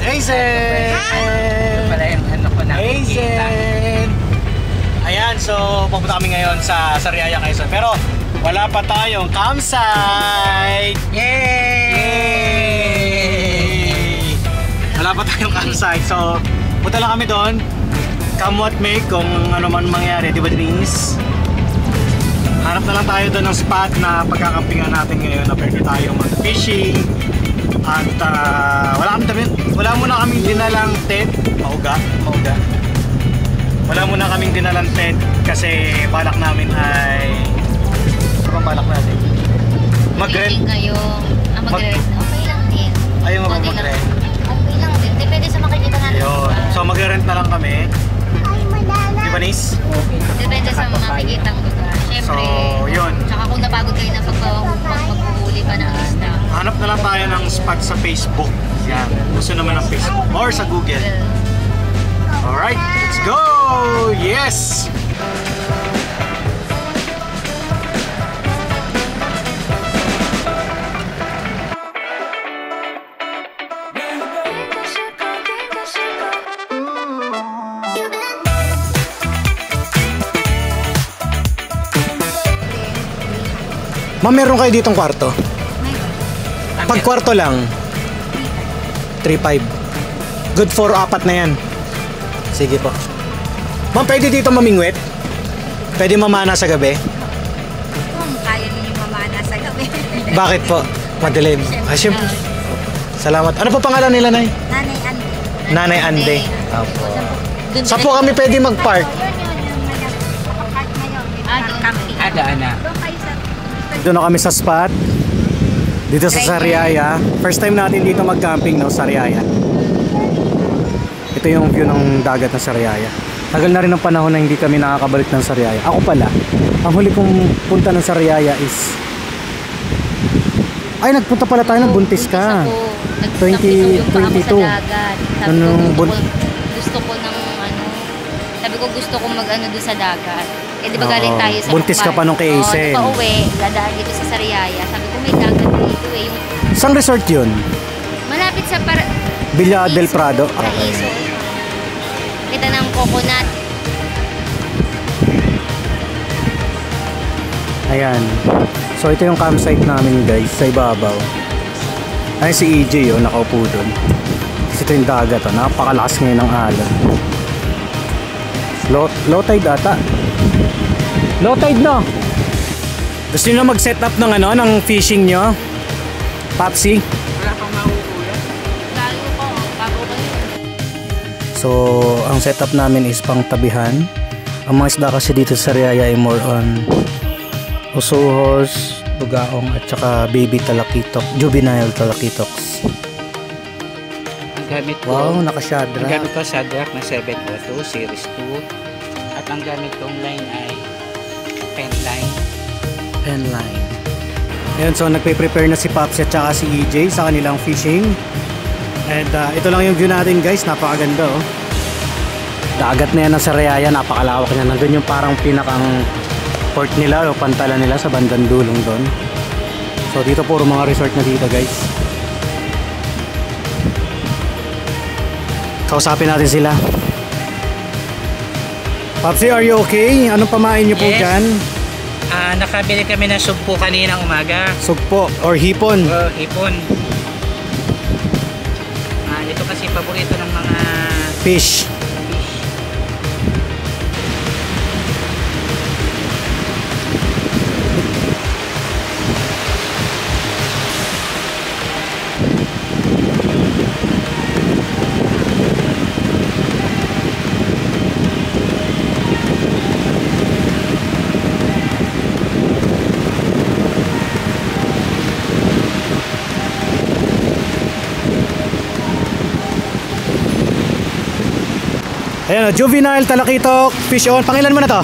Aizen! Ito pala yung ano ko nakikita. Aizen! Ayan, so pupunta kami ngayon sa Sariaya, Quezon. Pero wala pa tayong campsite! Yay! Wala pa tayong campsite. So, punta lang kami doon. Come what may, kung ano man mangyari, di ba Denise? Hanap na lang tayo doon ng spot na pagkakampingan natin ngayon na pwede tayo mag-fishing. At wala muna kaming dinalang tent. Mauga. Wala muna kaming dinalang tent kasi balak namin ay... Ano bang balak natin? Mag-rent? Mag-rent. Okay lang din. Ayaw mo ba mag-rent? Okay lang din. Depende sa makikita natin. Ayun. So mag-rent na lang kami. Di ba, Nis? Depende sa makikita mo. Siyempre. So, yun. Tsaka kung napagod kayo na maghuhuli pa ng isda. Hanap na lang tayo ng spot sa Facebook. Yan. Gusto naman ng Facebook. Or sa Google. Alright, let's go! Yes! Ma'am, meron kayo ditong kwarto? Pag kwarto lang 3.5. Good for 4 na yan. Sige po. Ma'am, pwede dito mamingwit? Pwede mamana sa gabi? Kung kaya ninyo mamana sa gabi. Bakit po? Madilim. Siyempre. Salamat. Ano po pangalan nila, Nay? Nanay Ande. Nanay Ande. Opo. Saan po kami pwede mag-park? Daan na. Doon na kami sa spot. Dito sa Sariaya. First time natin dito mag-camping, no? Sariaya. Ito yung view ng dagat ng Sariaya. Tagal na rin ang panahon na hindi kami nakakabalik ng Sariaya. Ako pala, ang huli kong punta ng Sariaya is... Ay, nagpunta pala tayo ng buntis ka. 2022. Gusto ko ng ano, sabi ko gusto kong mag-ano doon sa dagat. Eh di ba galing tayo sa buntis ka pa nung kay Aizen. Pa uwi, dadaan dito sa Sariaya. Sabi ko may dagat dito eh. Saan resort yun? Malapit sa Villa del Prado. Paraiso. Kita ng coconut. Ayan. So ito yung campsite namin guys, sa ibabaw. Ay si EJ oh, nakaupo doon. Kasi ito yung dagat oh, napakalakas ngayon ng alon. Low tide ata. Low tide no. Gusto niyo mag-set up ng ano, ng fishing nyo? Papsi? Wala pang mahuhuli. Lalo ko, bago kayo. So, ang setup namin is pang tabihan. Ang mga isda kasi dito sa Sariaya ay more on usuhos, bugaong at saka baby talakitok, juvenile talakitoks. Ang gamit ko, Wow, naka-shadrack. ang gamit ko Shadrack na 702 Series 2. At ang gamit kong line ay Penline. Penline. Ayun, so nagpe-prepare na si Pops at saka si EJ sa kanilang fishing. And ito lang yung view natin guys, napakaganda oh. Dagat na yan ng Sariaya, napakalawak niya. Nandun yung parang pinakang port nila o pantalan nila sa bandang dulong doon. So dito puro mga resort na dito guys. Kausapin natin sila. Popsi, are you okay? Anong pamain niyo po dyan? Nakabili kami ng sugpo kaninang umaga. Sugpo or hipon? Hipon. Ito kasi paborito ng mga Fish. Ayan o, juvenile talakitok fish on. Pangilan mo na to?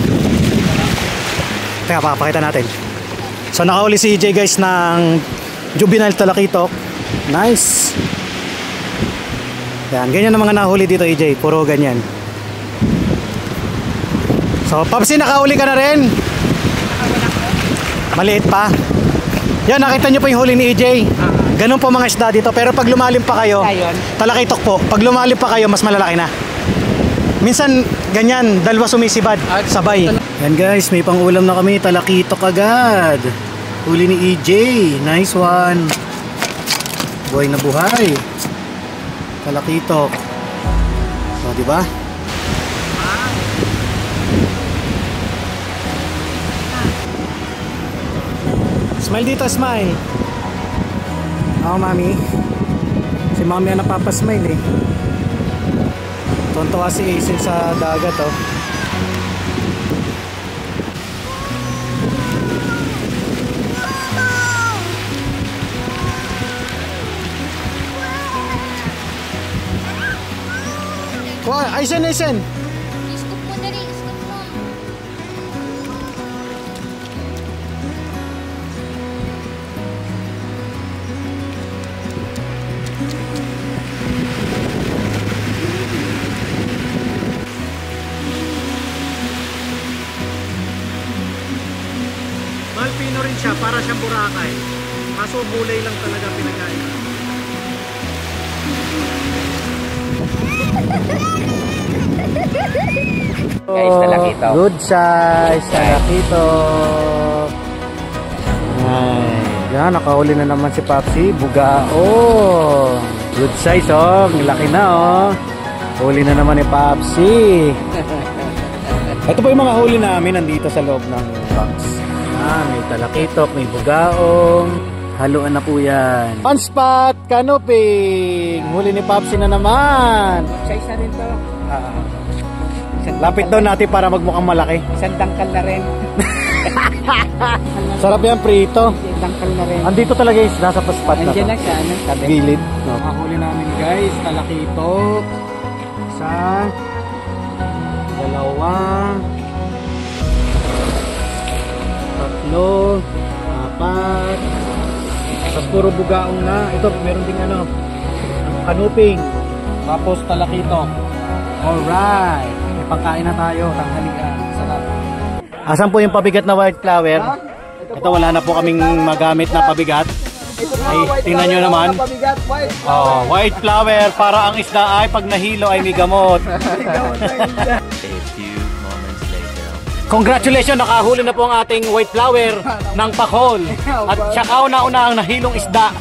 Teka, papakita natin. So nakahuli si EJ guys ng juvenile talakitok. Nice. Yan, ganyan ang mga nahuli dito EJ. Puro ganyan. So Papsi, nakahuli ka na rin? Maliit pa. Yan, nakita nyo pa yung huli ni EJ. Ganun po mga isda dito. Pero pag lumalim pa kayo, Ayun. talakitok po. Pag lumalim pa kayo, mas malalaki na. Minsan, ganyan, dalawa sumisibad, sabay. Yan guys, may pang-ulam na kami. Talakitok agad. Huli ni EJ. Nice one. Buhay na buhay. Talakitok. So, di ba? Smile dito, smile. Oo, mami. Si mami ang napapasmile eh. Tontuwa si Aisin sa dagat, oh. Wow, Aisin, Aisin. Scoop mo na rin, scoop mo. Malpino rin siya, para siyang Boracay. Kaso kulay lang talaga pinakain. Guys, talakitok. Good size, talakitok. Ay, yan, nakahuli na naman si Papsi. Bugao. Good size, oh. Laki na, oh. Huli na naman ni Papsi. Ito po yung mga huli namin nandito sa loob ng box. May talakitok, may bugaong. Haluan na po yan. Fun spot, canoping. Huli ni Papsi na naman. Size na rin to. Lapit daw natin para magmukhang malaki. Isang dangkal na rin. Sarap yan, prito. Isang dangkal na rin. Andito talaga yung nasa spot na to. Nandiyan na siya. Anong sabi? Gilid. Nakahuli namin guys, talakitok. Isa. Dalawa. Tatlo. Apat. Tapos puro bugaong na. Ito, meron ding ano, kanuping. Tapos talakitok. Alright. May pagkain na tayo. Tanghalian. Sarap. Asan po yung pabigat na white flower? Ito, wala na po kaming magamit na pabigat. Ay, tingnan nyo naman. Oh, white flower para ang isda ay pag nahilo ay may gamot. Congratulations, nakahuli na po ang ating white flower ng pakol. At siya kauna-una ang nahilong isda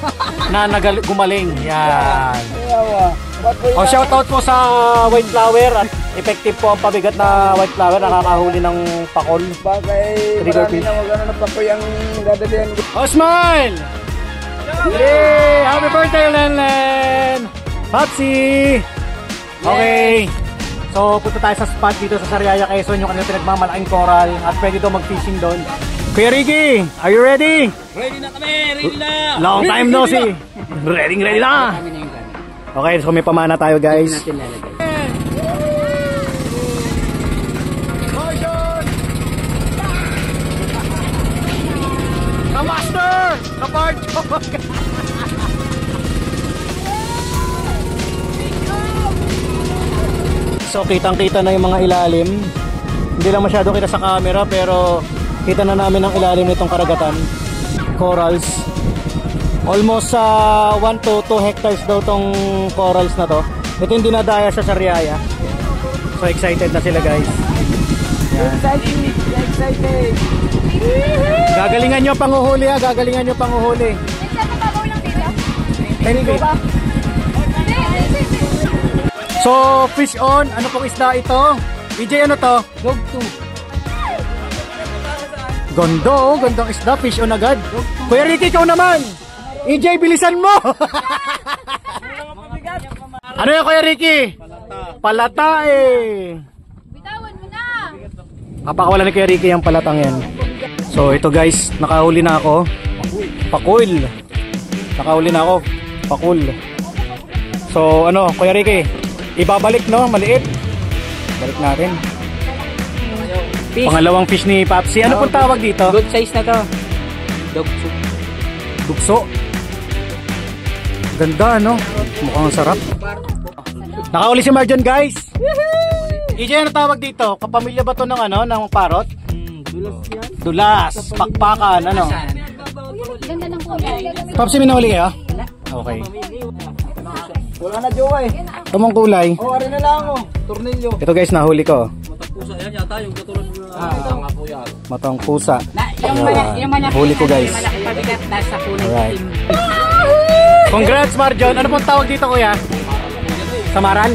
na gumaling. Yan. O, shoutout po sa white flower at effective po ang pabigat na white flower, nakakahuli ng pakol. Bagay, marami na magano na pakoy ang dadalihan. Oh, smile! Yay! Happy birthday, Lenlen! Papsi! Okay. So, punta tayo sa spot dito sa Sariaya, Quezon, yung kanilang pinagmamalaking coral at pwede daw mag-fishing doon. Kuya Ricky, are you ready? Ready na kami, ready na! Long time no see! Ready na! Okay, so may pamana tayo guys. Natin lalagay. Master! Kaparcho! So kitang-kita na yung mga ilalim. Hindi lang masyado kita sa camera pero kita na namin ang ilalim nitong karagatan. Corals. Almost 1 to 2 hectares daw tong corals na to. Ito yung dinadaya sa Sariaya. So excited na sila guys. Yan. Excited! Gagalingan nyo panguhuli ha, gagalingan nyo panguhuli. Saan na babaw lang dito? 10 feet. So, fish on, ano pong isda ito? EJ, ano to? Dog 2. Gondo, gandang isda, fish on agad. Kuya Ricky, ikaw naman! EJ, bilisan mo! Ano yan, Kuya Ricky? Palata eh! Bitawan mo na! Kapakawala ni Kuya Ricky yung palatang yan. So, ito guys, nakahuli na ako. Pakul. Nakahuli na ako. Pakul. So, ano, Kuya Ricky? Ibabalik, no? Maliit. Balik natin. Fish. Pangalawang fish ni Papsi. Ano pong tawag dito? Good size na to. Dog 2. Dugso. Ganda, no? Mukhang sarap. Nakahuli si Marjon, guys. EJ, ano tawag dito? Kapamilya ba to ng ano, ng parot? Dulas yan. Dulas. Pakpakan, ano? Ganda ng kulay. Papsi, may nahuli kayo? Wala. Okay. Wala na jowa eh. Tamang kulay. Oh, ari na lang oh. Tornilyo. Ito guys, nahuli ko. Pusa yan yata yung katulad mo. Nga po yan. Matang pusa. Yung malaki Huli ko guys. malaki pabigat nasa kulay Alright. itim. Congrats Marjon! Ano pong tawag dito kuya? Samaral?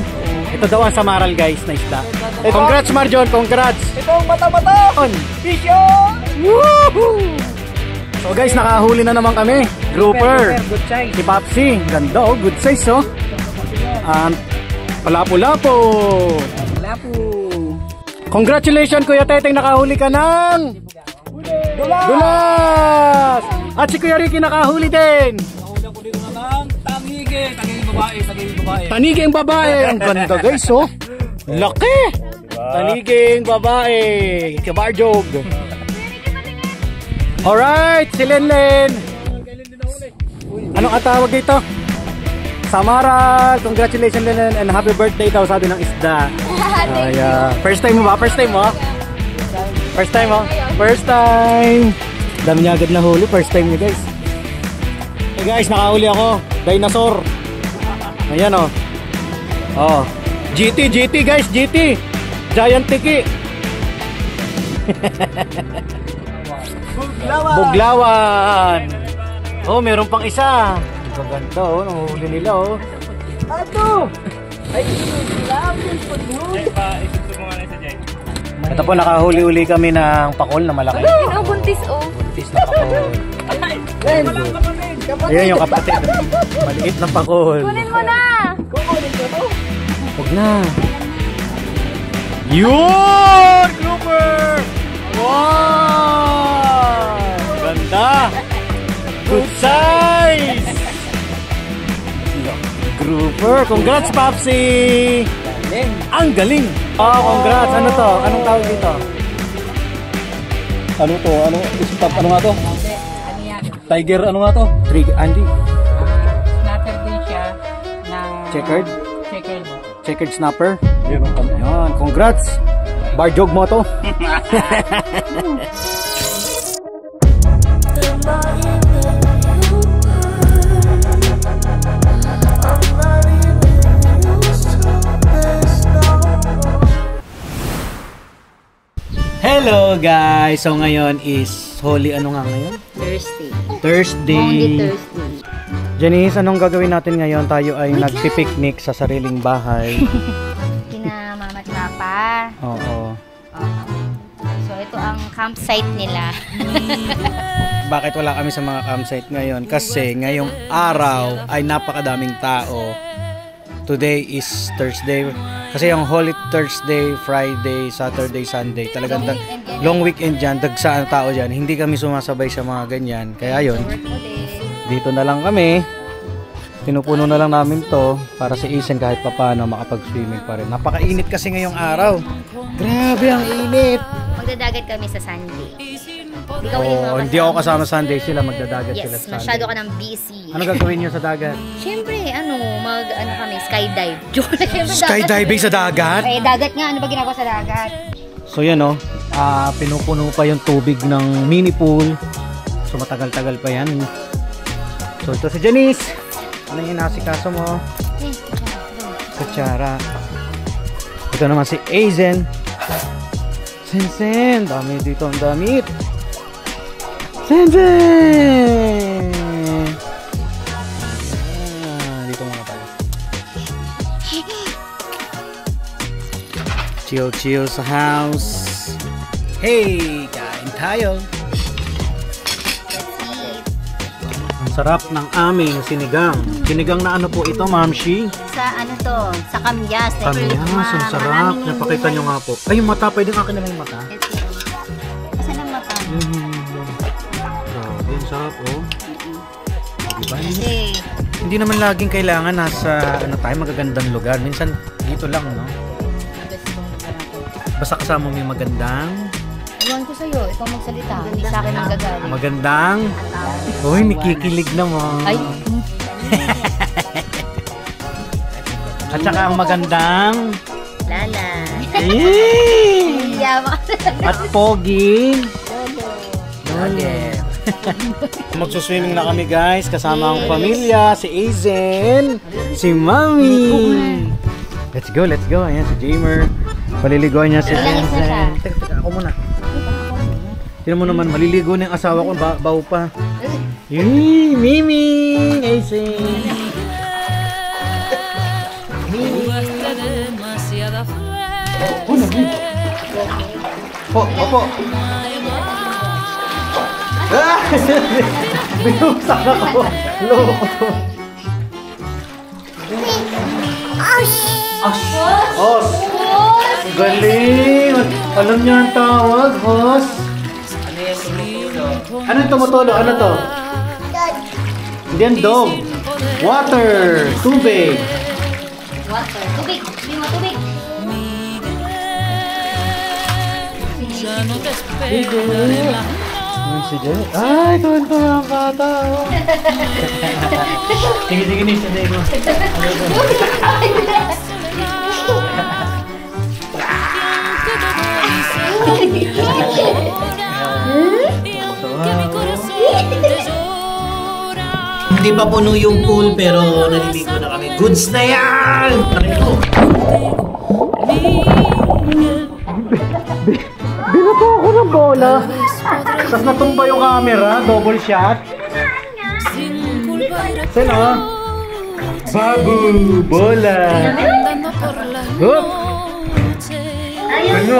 Ito daw ang samaral guys na isda. Congrats Marjon! Congrats! Ito ang mata-mata. Fisyo! Woohoo! So guys, nakahuli na naman kami. Grouper. Good size. Si Papsi. Ganda oh. Good size oh. Palapu-lapu. Wala po. Congratulations Kuya Teteng, nakahuli ka ng dulas! At si Kuya Ricky nakahuli din. Nahuli ko dito na ng tanigi. Tanigi babae. Tanigi babae. Taniging babae. Ang ganda guys oh. Laki. Taniging babae. Kabarjog. Alright, si Lenlen. Anong atawag dito? Samaral. Congratulations Lenlen and happy birthday daw sabi ng isda. Ay, first time mo ba? First time mo? First time mo? First time. Dami niya agad na huli. First time niya guys. Hey guys, nakahuli ako. Dinosaur. Ayan oh. Oh. GT guys, GT. Giant tiki. Buglawan. Oh, meron pang isa. Ang ganda oh, nanguhuli nila oh. Ato! Ay, labis pag-huli. Ito po, nakahuli-uli kami ng pakol na malaki. Ang buntis oh. Buntis na pakol. Kapatid. Ayan yung kapatid. Maliit na pakol. Kunin mo na! Kukunin ko to. Huwag na. Yun! Grouper! Wow! Ganda! Good size! Grouper! Congrats, Papsi! Ang galing! Oh, congrats! Ano to? Anong tawag dito? Ano to? Ano? Stop, ano nga to? Ano yan? Tiger, ano nga to? Trigger, Andy? Snatter din siya ng Checkered? checkered. Checkered snapper? Yan, ang kami. Yan, congrats! Barjog mo to. Hello guys! So ngayon is Holy ano nga ngayon? Thursday. Thursday. Only Thursday. Janice, anong gagawin natin ngayon? Tayo ay nagpipiknik sa sariling bahay. Kina mama at papa. Oo. So ito ang campsite nila. Bakit wala kami sa mga campsite ngayon? Kasi ngayong araw ay napakadaming tao. Today is Thursday. Kasi yung Holy Thursday, Friday, Saturday, Sunday, talagang long weekend dyan, dagsaan tao dyan. Hindi kami sumasabay sa mga ganyan. Kaya yun, dito na lang kami. Pinupuno na lang namin to para si Isen kahit papano makapag-swimming pa rin. Napakainit kasi ngayong araw. Grabe ang init. Magdadagat kami sa Sunday. Hindi ako kasama Sunday, sila magdadagat sila Yes, sa Sunday. masyado ka ng busy. Ano gagawin nyo sa dagat? Siyempre, kami, skydive. Skydiving sa dagat? Eh, dagat nga. Ano ba ginagawa sa dagat? So yan o, pinupuno pa yung tubig ng mini pool. So matagal-tagal pa yan. So ito si Janice. Ano yung inasikaso mo? Kutsara. Ito naman si Aizen. Sensen, dami dito ang damit. Sensen! Dito muna tayo. Chill sa house. Hey, kain tayo. Ang sarap ng aming sinigang. Sinigang na ano po ito, Ma'am Shi? Sa sa kamyas. Kamyas, ang sarap. Napakita nyo nga po. Ay, yung mata, pwedeng akin na lang yung mata. Saan ang mata? Grabe, ang sarap, oh. Diba? Kasi, Hindi naman laging kailangan nasa magagandang lugar. Minsan, dito lang, no? Basta kasama mo yung magandang. iwan ko sa'yo. Ikaw magsalita. Hindi sa akin ang gagaling. Magandang. Uy, nakikilig naman. Ay. At saka ang magandang. Lala. Yay! Yawa. At pogi. Lolo. Magsuswimming na kami guys, kasama ang pamilya, si Aizen, si Mami. Let's go. Ayan si Jamer. Paliligoan niya si Aizen. Teka, ako muna. Tignan mo naman, maliligo na yung asawa ko, baw pa. Yee, Mimi! Aizen! Opo! Binuksan ako! Loko! Os! Galing! Alam niya ang tawag, Os! Anong tumutulo? Ano to? Hindi yan dog. Water! Tubig! Water. Tubig. Hindi mo tubig. Si Jen? Ay, tuwan-tuwa ang bata! Sige, ni, sanay mo. Hindi pa puno yung pool pero naliligo na kami. Goods na yan! Binato ako ng bola. Tapos natumba yung camera. Double shot. Sino? Babu! Bola! Hup! Ano?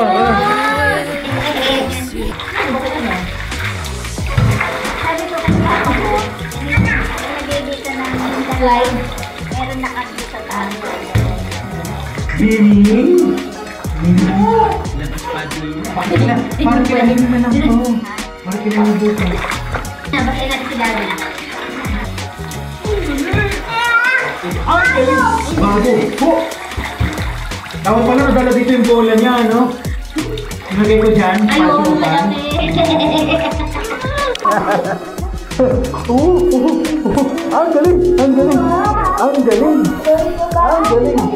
Meron na kasi sa taas. Bining? Parang kilahing naman ako. Parang kilahing dito. Bakit natin si Daddy? Ay, galing! Bago! Ho! Dapat pala nadala dito yung bola niya, no? Nagay ko dyan. Ayaw mo malaki. Ang galing! Ang galing! Ang galing! Ang galing!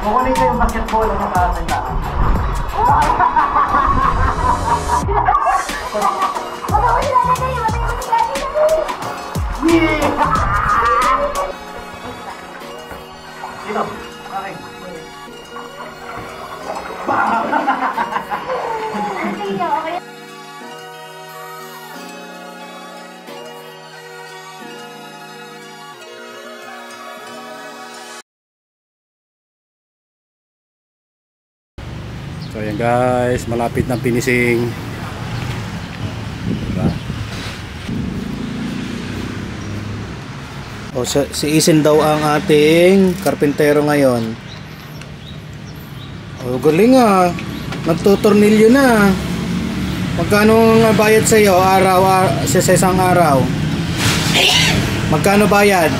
Kukunin ko yung basketball na nakasantaan. Sino? Akin. So ayan guys, malapit ng finishing. Diba? O, si Aizen daw ang ating karpintero ngayon. O, galing ah. Nagtutornilyo na. Magkano nga bayad sa iyo sa isang araw? Magkano bayad?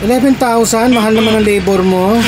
11,000. 11,000? Mahal naman ang labor mo.